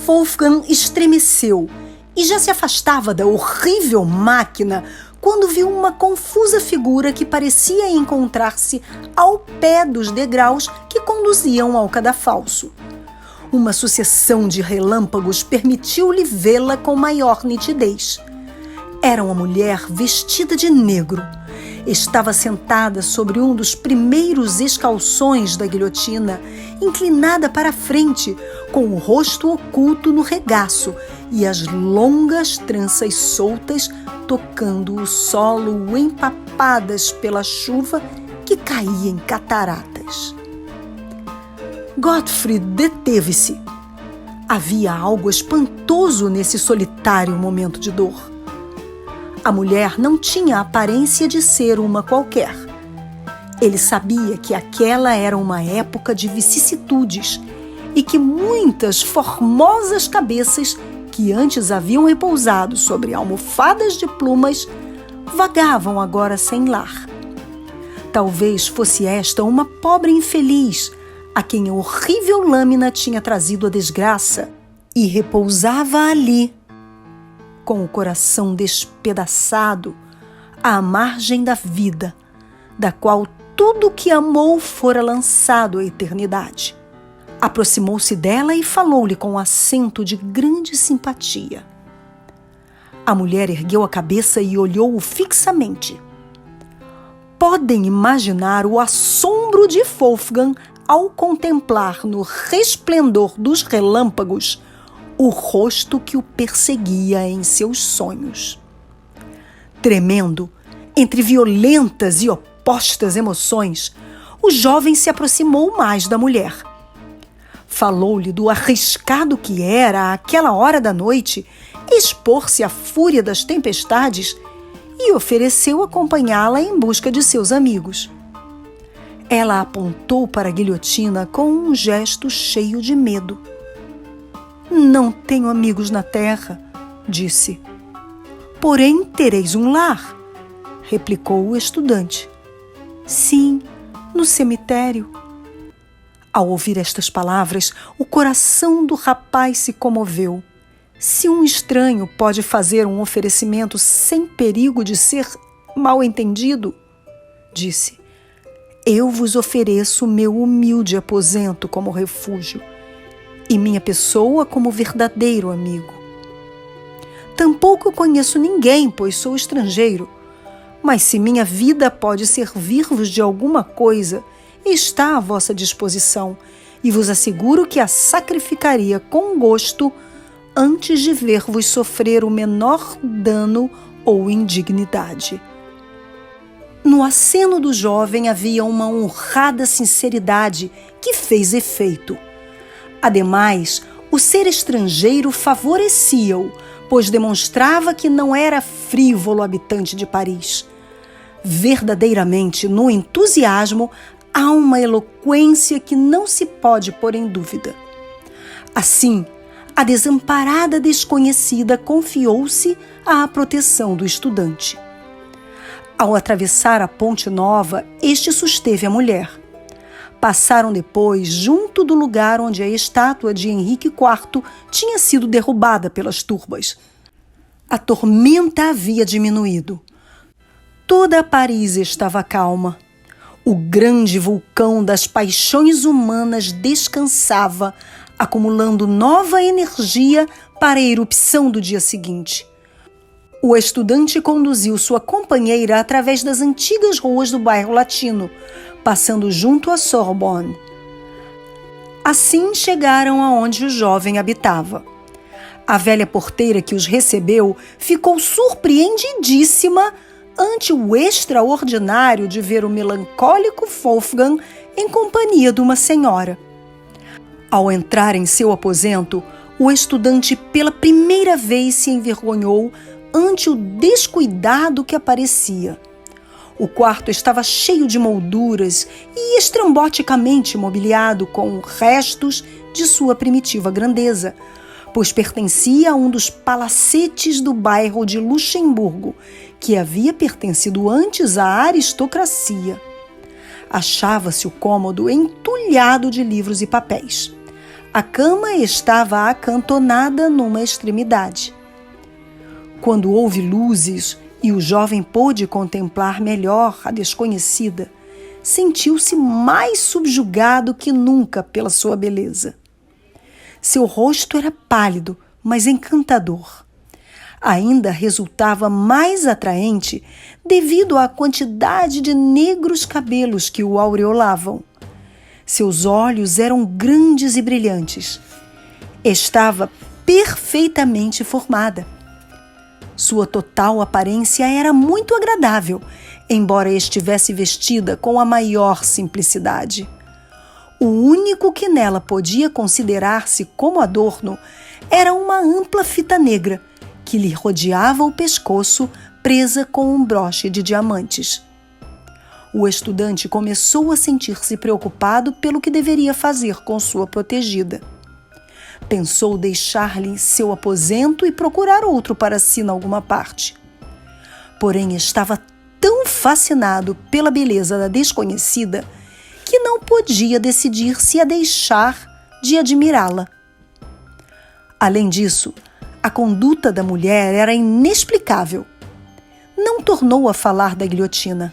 Wolfgang estremeceu e já se afastava da horrível máquina quando viu uma confusa figura que parecia encontrar-se ao pé dos degraus que conduziam ao cadafalso. Uma sucessão de relâmpagos permitiu-lhe vê-la com maior nitidez. Era uma mulher vestida de negro. Estava sentada sobre um dos primeiros escalções da guilhotina, inclinada para a frente, com o rosto oculto no regaço e as longas tranças soltas tocando o solo empapadas pela chuva que caía em cataratas. Gottfried deteve-se. Havia algo espantoso nesse solitário momento de dor. A mulher não tinha a aparência de ser uma qualquer. Ele sabia que aquela era uma época de vicissitudes e que muitas formosas cabeças que antes haviam repousado sobre almofadas de plumas vagavam agora sem lar. Talvez fosse esta uma pobre infeliz a quem a horrível lâmina tinha trazido a desgraça e repousava ali, com o coração despedaçado, à margem da vida, da qual tudo o que amou fora lançado à eternidade. Aproximou-se dela e falou-lhe com um acento de grande simpatia. A mulher ergueu a cabeça e olhou-o fixamente. Podem imaginar o assombro de Wolfgang ao contemplar no resplendor dos relâmpagos o rosto que o perseguia em seus sonhos. Tremendo, entre violentas e opostas emoções, o jovem se aproximou mais da mulher. Falou-lhe do arriscado que era, àquela hora da noite, expor-se à fúria das tempestades e ofereceu acompanhá-la em busca de seus amigos. Ela apontou para a guilhotina com um gesto cheio de medo. Não tenho amigos na terra, disse. Porém, tereis um lar, replicou o estudante. Sim, no cemitério. Ao ouvir estas palavras, o coração do rapaz se comoveu. Se um estranho pode fazer um oferecimento sem perigo de ser mal entendido, disse, eu vos ofereço meu humilde aposento como refúgio e minha pessoa como verdadeiro amigo. Tampouco conheço ninguém, pois sou estrangeiro, mas se minha vida pode servir-vos de alguma coisa, está à vossa disposição e vos asseguro que a sacrificaria com gosto antes de ver-vos sofrer o menor dano ou indignidade. No aceno do jovem havia uma honrada sinceridade que fez efeito. Ademais, o ser estrangeiro favorecia-o, pois demonstrava que não era frívolo habitante de Paris. Verdadeiramente, no entusiasmo, há uma eloquência que não se pode pôr em dúvida. Assim, a desamparada desconhecida confiou-se à proteção do estudante. Ao atravessar a Ponte Nova, este susteve a mulher. Passaram depois junto do lugar onde a estátua de Henrique IV tinha sido derrubada pelas turbas. A tormenta havia diminuído. Toda Paris estava calma. O grande vulcão das paixões humanas descansava, acumulando nova energia para a erupção do dia seguinte. O estudante conduziu sua companheira através das antigas ruas do bairro Latino, passando junto à Sorbonne. Assim chegaram aonde o jovem habitava. A velha porteira que os recebeu ficou surpreendidíssima ante o extraordinário de ver o melancólico Wolfgang em companhia de uma senhora. Ao entrar em seu aposento, o estudante pela primeira vez se envergonhou ante o descuidado que aparecia. O quarto estava cheio de molduras e estramboticamente mobiliado com restos de sua primitiva grandeza, pois pertencia a um dos palacetes do bairro de Luxemburgo, que havia pertencido antes à aristocracia. Achava-se o cômodo entulhado de livros e papéis. A cama estava acantonada numa extremidade. Quando houve luzes e o jovem pôde contemplar melhor a desconhecida, sentiu-se mais subjugado que nunca pela sua beleza. Seu rosto era pálido, mas encantador. Ainda resultava mais atraente devido à quantidade de negros cabelos que o aureolavam. Seus olhos eram grandes e brilhantes. Estava perfeitamente formada. Sua total aparência era muito agradável, embora estivesse vestida com a maior simplicidade. O único que nela podia considerar-se como adorno era uma ampla fita negra que lhe rodeava o pescoço, presa com um broche de diamantes. O estudante começou a sentir-se preocupado pelo que deveria fazer com sua protegida. Pensou deixar-lhe seu aposento e procurar outro para si em alguma parte. Porém, estava tão fascinado pela beleza da desconhecida que não podia decidir-se a deixar de admirá-la. Além disso, a conduta da mulher era inexplicável. Não tornou a falar da guilhotina.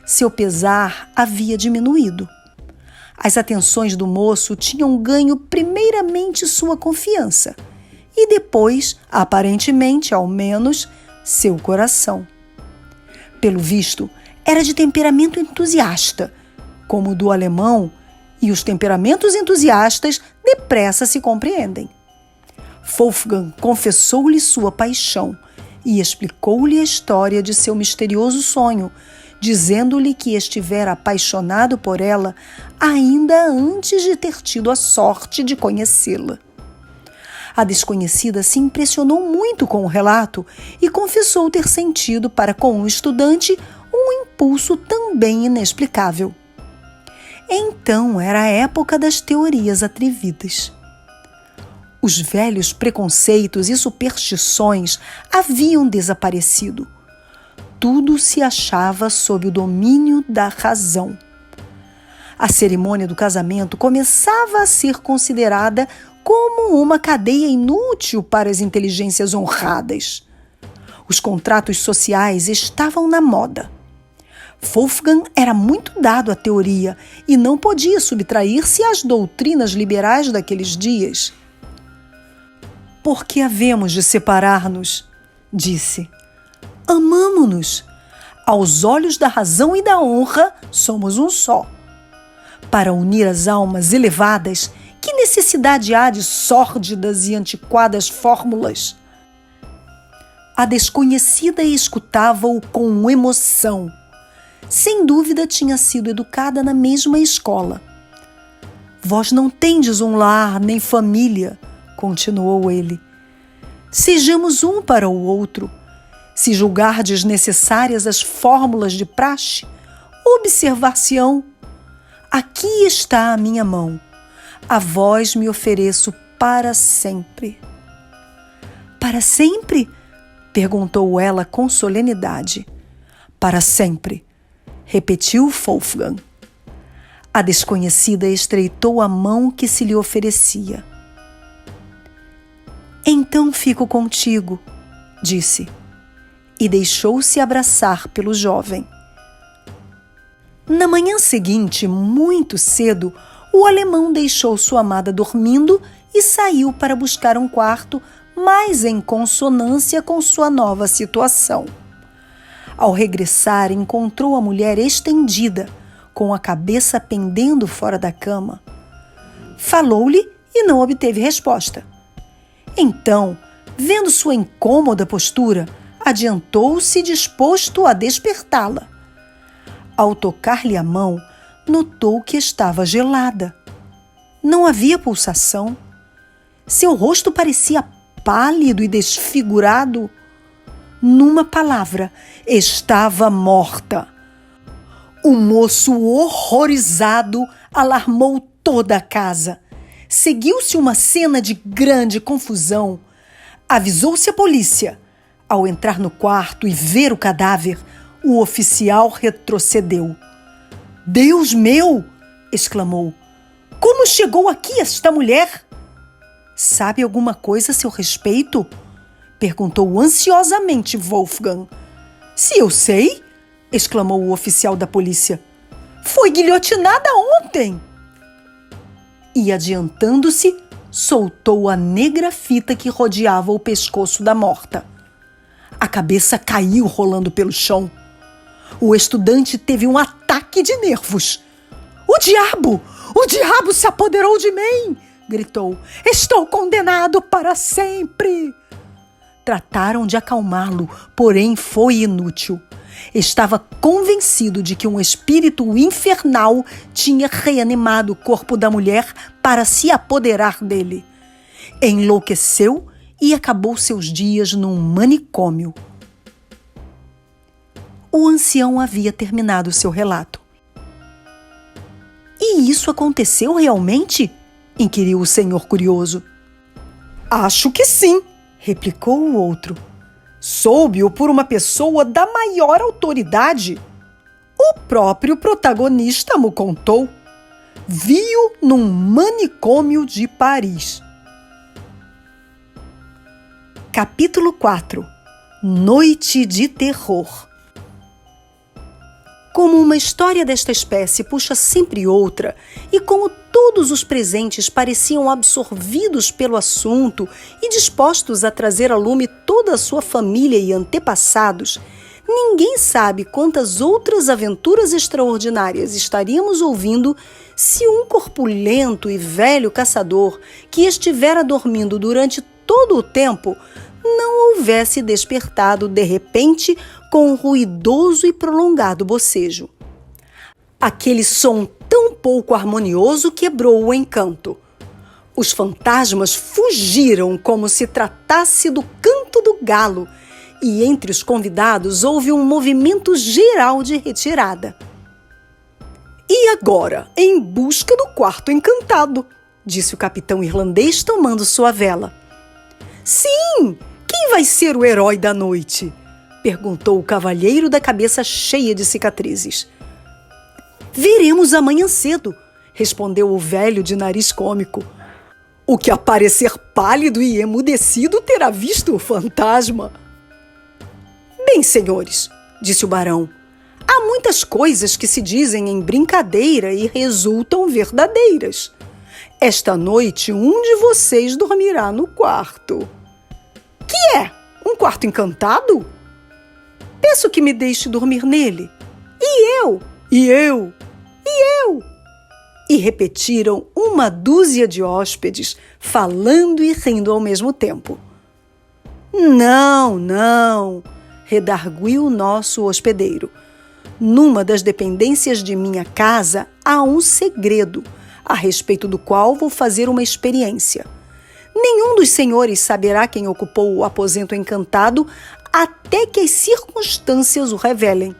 Seu pesar havia diminuído. As atenções do moço tinham ganho primeiramente sua confiança e depois, aparentemente ao menos, seu coração. Pelo visto, era de temperamento entusiasta, como o do alemão, e os temperamentos entusiastas depressa se compreendem. Wolfgang confessou-lhe sua paixão e explicou-lhe a história de seu misterioso sonho, dizendo-lhe que estivera apaixonado por ela ainda antes de ter tido a sorte de conhecê-la. A desconhecida se impressionou muito com o relato e confessou ter sentido para com o estudante um impulso também inexplicável. Então era a época das teorias atrevidas. Os velhos preconceitos e superstições haviam desaparecido. Tudo se achava sob o domínio da razão. A cerimônia do casamento começava a ser considerada como uma cadeia inútil para as inteligências honradas. Os contratos sociais estavam na moda. Wolfgang era muito dado à teoria e não podia subtrair-se às doutrinas liberais daqueles dias. "Por que havemos de separar-nos?", disse. "Amamo-nos. Aos olhos da razão e da honra, somos um só. Para unir as almas elevadas, que necessidade há de sórdidas e antiquadas fórmulas?" A desconhecida escutava-o com emoção. Sem dúvida tinha sido educada na mesma escola. "Vós não tendes um lar nem família", continuou ele. "Sejamos um para o outro. Se julgardes necessárias as fórmulas de praxe, observar-se-ão. Aqui está a minha mão. A vós me ofereço para sempre." "Para sempre?", perguntou ela com solenidade. "Para sempre", repetiu Wolfgang. A desconhecida estreitou a mão que se lhe oferecia. "Então fico contigo", disse, e deixou-se abraçar pelo jovem. Na manhã seguinte, muito cedo, o alemão deixou sua amada dormindo e saiu para buscar um quarto mais em consonância com sua nova situação. Ao regressar, encontrou a mulher estendida, com a cabeça pendendo fora da cama. Falou-lhe e não obteve resposta. Então, vendo sua incômoda postura, adiantou-se disposto a despertá-la. Ao tocar-lhe a mão, notou que estava gelada. Não havia pulsação. Seu rosto parecia pálido e desfigurado. Numa palavra, estava morta. O moço, horrorizado, alarmou toda a casa. Seguiu-se uma cena de grande confusão. Avisou-se a polícia. Ao entrar no quarto e ver o cadáver, o oficial retrocedeu. "Deus meu!", exclamou. Como chegou aqui esta mulher? Sabe alguma coisa a seu respeito? Perguntou ansiosamente Wolfgang. Se eu sei, exclamou o oficial da polícia. Foi guilhotinada ontem. E adiantando-se, soltou a negra fita que rodeava o pescoço da morta. A cabeça caiu rolando pelo chão. O estudante teve um ataque de nervos. O diabo! O diabo se apoderou de mim! Gritou. Estou condenado para sempre! Trataram de acalmá-lo, porém foi inútil. Estava convencido de que um espírito infernal tinha reanimado o corpo da mulher para se apoderar dele. Enlouqueceu e acabou seus dias num manicômio. O ancião havia terminado seu relato. E isso aconteceu realmente? Inquiriu o senhor curioso. Acho que sim, replicou o outro. Soube-o por uma pessoa da maior autoridade. O próprio protagonista me contou. Vi-o num manicômio de Paris. Capítulo 4. Noite de terror. Como uma história desta espécie puxa sempre outra, e como todos os presentes pareciam absorvidos pelo assunto e dispostos a trazer a lume toda a sua família e antepassados, ninguém sabe quantas outras aventuras extraordinárias estaríamos ouvindo se um corpulento e velho caçador que estivera dormindo durante todo o tempo não houvesse despertado de repente com um ruidoso e prolongado bocejo. Aquele som tão pouco harmonioso quebrou o encanto. Os fantasmas fugiram como se tratasse do canto do galo, e entre os convidados houve um movimento geral de retirada. E agora, em busca do quarto encantado, disse o capitão irlandês tomando sua vela. Sim! Quem vai ser o herói da noite? Perguntou o cavalheiro da cabeça cheia de cicatrizes. Veremos amanhã cedo, respondeu o velho de nariz cômico. O que aparecer pálido e emudecido terá visto o fantasma. Bem, senhores, disse o barão, há muitas coisas que se dizem em brincadeira e resultam verdadeiras. Esta noite um de vocês dormirá no quarto. Que é? Um quarto encantado? Peço que me deixe dormir nele. E eu? E eu? E eu? E repetiram uma dúzia de hóspedes, falando e rindo ao mesmo tempo. Não, não, redarguiu o nosso hospedeiro. Numa das dependências de minha casa há um segredo, a respeito do qual vou fazer uma experiência. Nenhum dos senhores saberá quem ocupou o aposento encantado até que as circunstâncias o revelem.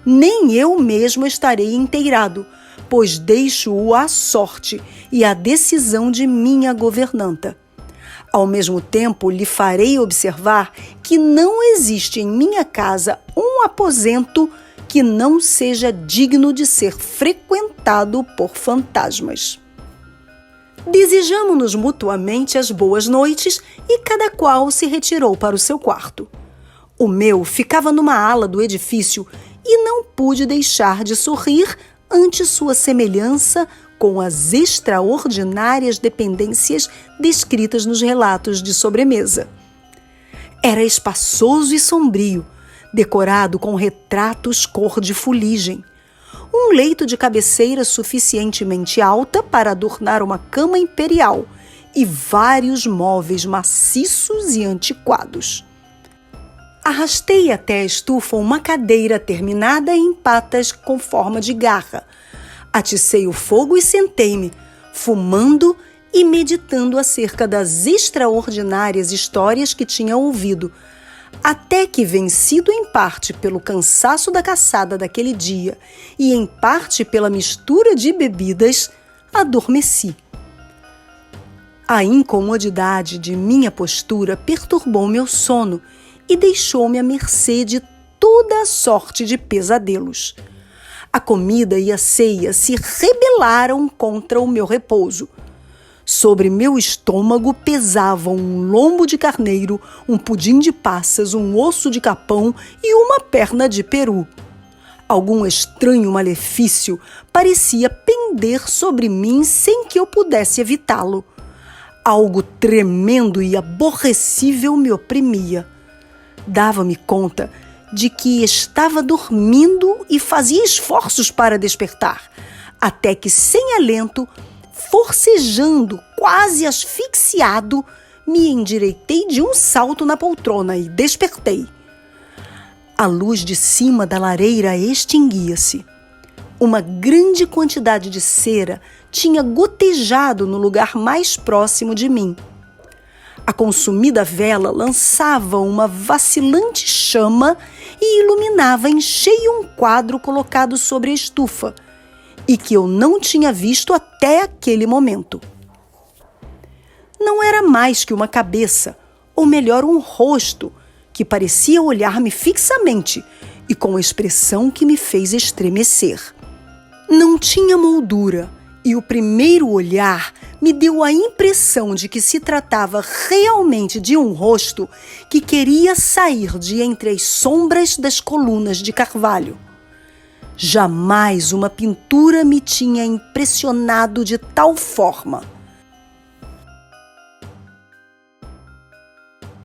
Nem eu mesmo estarei inteirado, pois deixo-o à sorte e à decisão de minha governanta. Ao mesmo tempo, lhe farei observar que não existe em minha casa um aposento que não seja digno de ser frequentado por fantasmas. Desejamo-nos mutuamente as boas noites e cada qual se retirou para o seu quarto. O meu ficava numa ala do edifício e não pude deixar de sorrir ante sua semelhança com as extraordinárias dependências descritas nos relatos de sobremesa. Era espaçoso e sombrio, decorado com retratos cor de fuligem. Um leito de cabeceira suficientemente alta para adornar uma cama imperial e vários móveis maciços e antiquados. Arrastei até a estufa uma cadeira terminada em patas com forma de garra. Aticei o fogo e sentei-me, fumando e meditando acerca das extraordinárias histórias que tinha ouvido, até que, vencido em parte pelo cansaço da caçada daquele dia e em parte pela mistura de bebidas, adormeci. A incomodidade de minha postura perturbou meu sono e deixou-me à mercê de toda a sorte de pesadelos. A comida e a ceia se rebelaram contra o meu repouso. Sobre meu estômago pesavam um lombo de carneiro, um pudim de passas, um osso de capão e uma perna de peru. Algum estranho malefício parecia pender sobre mim sem que eu pudesse evitá-lo. Algo tremendo e aborrecível me oprimia. Dava-me conta de que estava dormindo e fazia esforços para despertar, até que, sem alento, forcejando, quase asfixiado, me endireitei de um salto na poltrona e despertei. A luz de cima da lareira extinguia-se. Uma grande quantidade de cera tinha gotejado no lugar mais próximo de mim. A consumida vela lançava uma vacilante chama e iluminava em cheio um quadro colocado sobre a estufa, e que eu não tinha visto até aquele momento. Não era mais que uma cabeça, ou melhor, um rosto, que parecia olhar-me fixamente e com a expressão que me fez estremecer. Não tinha moldura, e o primeiro olhar me deu a impressão de que se tratava realmente de um rosto que queria sair de entre as sombras das colunas de carvalho. Jamais uma pintura me tinha impressionado de tal forma.